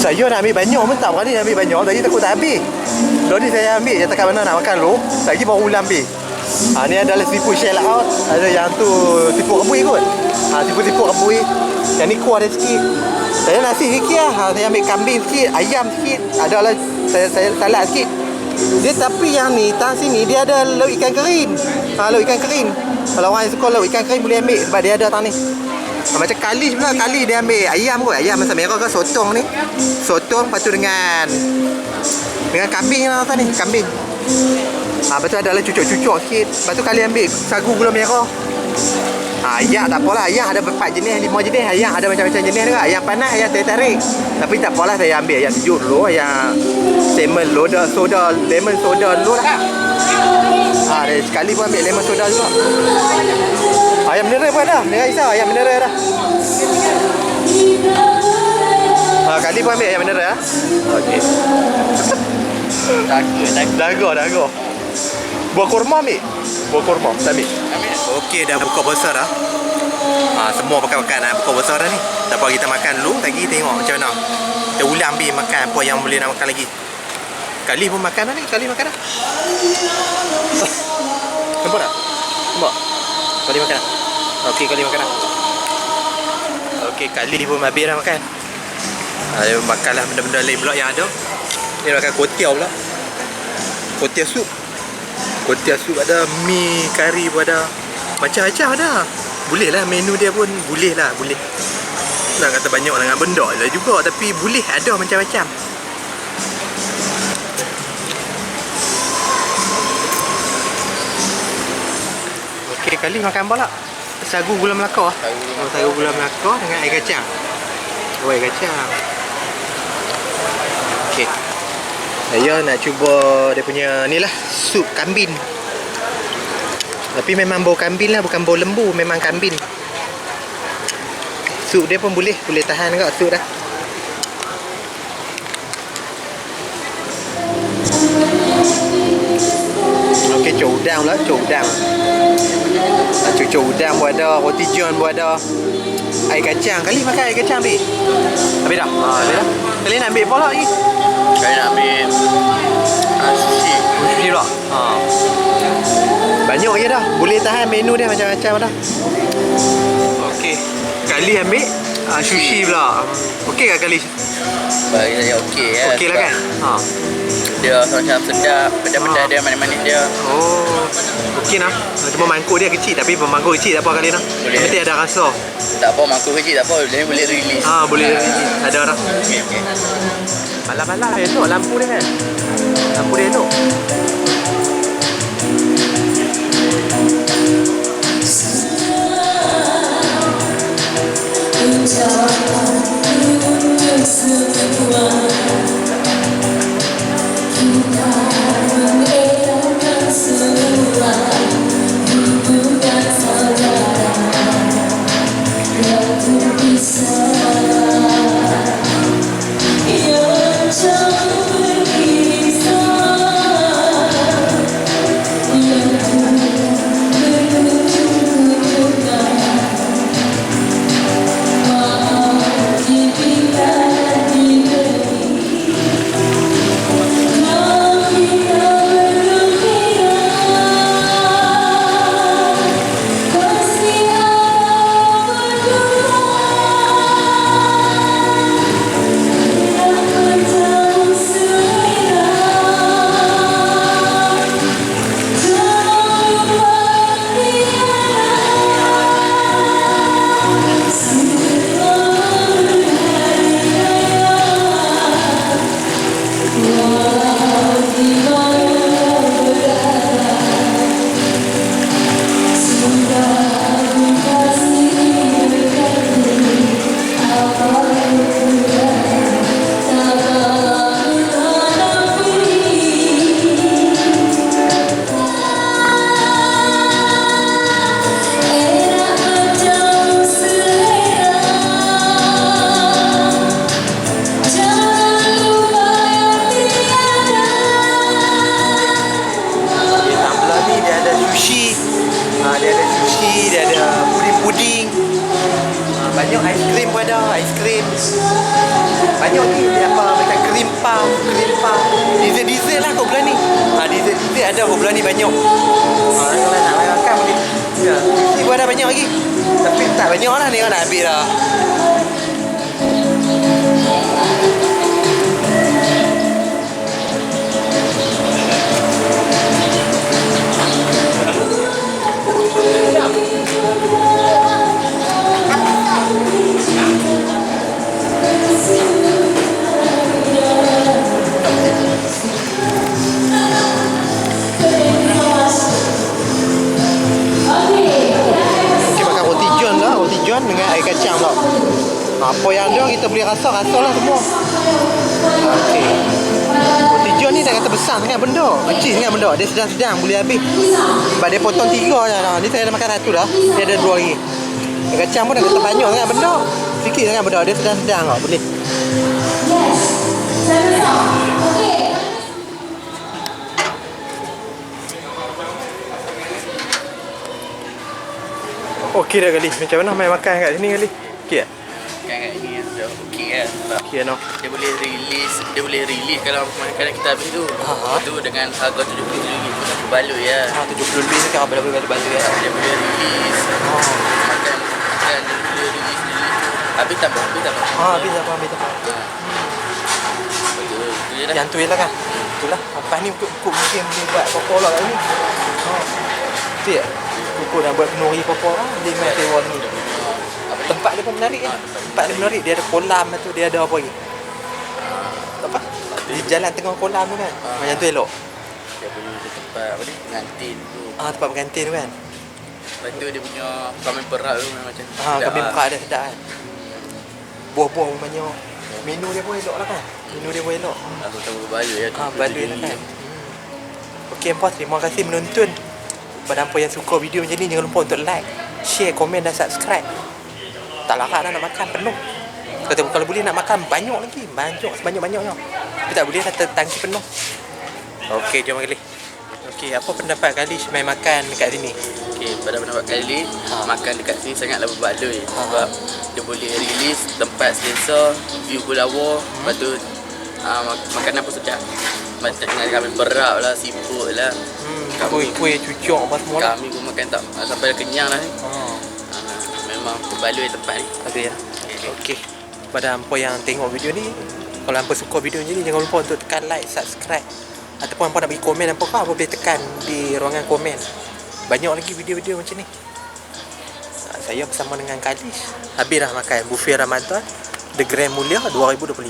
Saya nak ambil banyak pun tak berani nak ambil banyak. Tadi takut tak habis. Tadi saya ambil je takat mana nak makan lu. Lagi baru ulam ambil. Ni adalah seafood shell out. Ada yang tu seafood kebui kot. Seafood kebui. Yang ni kuah dia sikit. Saya nasi sikit lah. Saya ambil kambing sikit, ayam sikit. Adalah saya salad sikit. Dia tapi yang ni tang sini dia ada lauk ikan kering. Lauk ikan kering. Kalau orang yang suka lauk ikan kering boleh ambil sebab dia ada tang ni. Macam kali pula, kali dia ambil ayam kot. Ayam masak merah ke sotong ni. Sotong lepas tu dengan kambing lah tadi ni, kambing. Lepas tu adalah cucuk-cucuk sikit. Lepas tu kali ambil sagu gula merah. Ayam tak apalah, ayam ada 4 jenis, 5 jenis. Ayam ada macam-macam jenis juga. Ayam panas, ayam tarik. Tapi tak apalah, saya ambil ayam sejuk dulu. Ayam lemon soda dulu lah. Sekali pun ambil lemon soda juga. Ayam mineral pun ada. Jangan risau, ayam mineral dah. Kali pun ambil ayam mineral lah. Okey. Daga. Buah kurma ambil. Buah kurma, tak ambil. Okey, dah buka puasa dah. Semua pakai-pakai nak buka puasa dah ni. Tak apa, kita makan dulu. Lagi tengok macam mana. Kita ulang ambil makan apa yang boleh nak makan lagi. Kali pun makan dah ni. Kali makan dah. Nampak tak? Nampak? Kali makan dah. Okey, kali makan dah. Okey, kali pun habis dah makan. Dia makanlah benda-benda lain pula yang ada. Ni makan kuotiao pula. Kuotiao sup. Kuotiao sup ada, mi kari pun ada. Macam-macam ada. Boleh lah menu dia pun boleh lah, boleh. Nak kata banyak dengan benda lah juga, tapi boleh ada macam-macam. Okey, kali makan apa lah? Sagu gula Melaka. Sagu gula Melaka dengan air kacang. Air kacang. Okey. Saya nak cuba dia punya ni lah, sup kambing. Tapi memang bau kambing lah, bukan bau lembu, memang kambing. Sup dia pun boleh tahan juga sup dah. Okey, cuk udang pula, cuk udang. Cuk udang pun ada, roti john pun ada. Air kacang, kali makan air kacang ambil. Habis dah? Habis dah. Kali nak ambil apa lagi? Kali nak ambil sushi. Sushi pula? Banyak je dah. Boleh tahan menu dia macam-macam dah. Okey. Kali ambil sushi pula. Okey ke kali? Bagi saya okey ya. Okey lah kan? Dia macam sedap, pedas-pedas dia, manis-manis dia. Oh. Okey nah. Cuma mangkuk dia kecil, tapi mangkuk kecil tak apa kali nah. Mesti ada rasa. Tak apa, mangkuk kecil tak apa, dia boleh release. Boleh release. Ada dah. Okey. Malam-malam elok lampu dia kan. Lampu dia elok. banyak lagi. Dia apa macam kerimpa. Diesel lah kau bulan ni. Diesel ada kau bulan ni banyak. Kalau nak makan boleh. Ya, ibu ada banyak lagi. Tapi tak banyak lah ni nak ambil lah. Dengan air kacang tau. Apa yang ada kita boleh rasa lah semua. Okey. Roti john ni dah kata besar sangat benda. Kecil sangat benda. Dia sedang-sedang boleh habis. Sebab dia potong 3 je dah. Ni saya dah makan 1 dah. Dia ada 2 lagi. Air kacang pun dah kata banyak sangat benda. Sikit sangat benda. Dia sedang-sedang tau. Boleh. Okey dah kali. Macam mana main makan kat sini kali? Okey tak? Makan kat ni dah okey kan. Sebab Okey no. dia boleh release kalau makanan kita habis tu. Tu dengan harga RM70 pun satu baloi ya. RM70 sekarang berapa baloi ya? Dia boleh release. Makan dia boleh release. Habis tak apa. Habis apa. Betul. Tu je dah. Yang tu je lah kan? Itulah. Lepas ni kuk mungkin boleh buat popor lah kat ni. Betul tak? Kuk dah buat penuri popor lah. Dia main sewa ni. Tempat dia pun menarik kan? Tempat dia menarik. Dia ada kolam tu. Dia ada apa lagi? Tempat? Di jalan tengah kolam tu kan? Macam tu elok. Dia boleh tempat apa ni? Pengantin tu. Tempat pengantin tu kan? Lepas tu dia punya kambing perak tu macam kambing perak dia sedap kan? Buah-buah pun banyak. Menu dia pun elok lah kan? Aku tahu baloi ya. Baloi lah kan? Okey Empa, terima kasih menonton. Pada hampa yang suka video macam ni, jangan lupa untuk like, share, komen dan subscribe. Tak larat dah nak makan penuh. Kalau boleh nak makan banyak lagi. Sebanyak-banyaknya. Tapi tak boleh dah tangki penuh. Okey, jom kali. Okey, apa pendapat kali main makan dekat sini? Okey, pada pendapat kali makan dekat sini sangatlah berbaloi. Sebab dia boleh release tempat selesa, view Bulawa, lepas tu makanan pun sedap. Macam dengan kambing perak lah, siput lah. Kuih cucuk apa semua lah. Kami pun makan tak sampai dah kenyang lah ni. Memang berbaloi tempat ni. Okey ya. Okey. Pada hampa yang tengok video ni, kalau hampa suka video macam ni, jangan lupa untuk tekan like, subscribe. Ataupun hampa nak bagi komen apa kau, hampa boleh tekan di ruangan komen. Banyak lagi video-video macam ni. Saya bersama dengan Kalish. Habis dah makan buffet Ramadan The Grand Mulia 2025.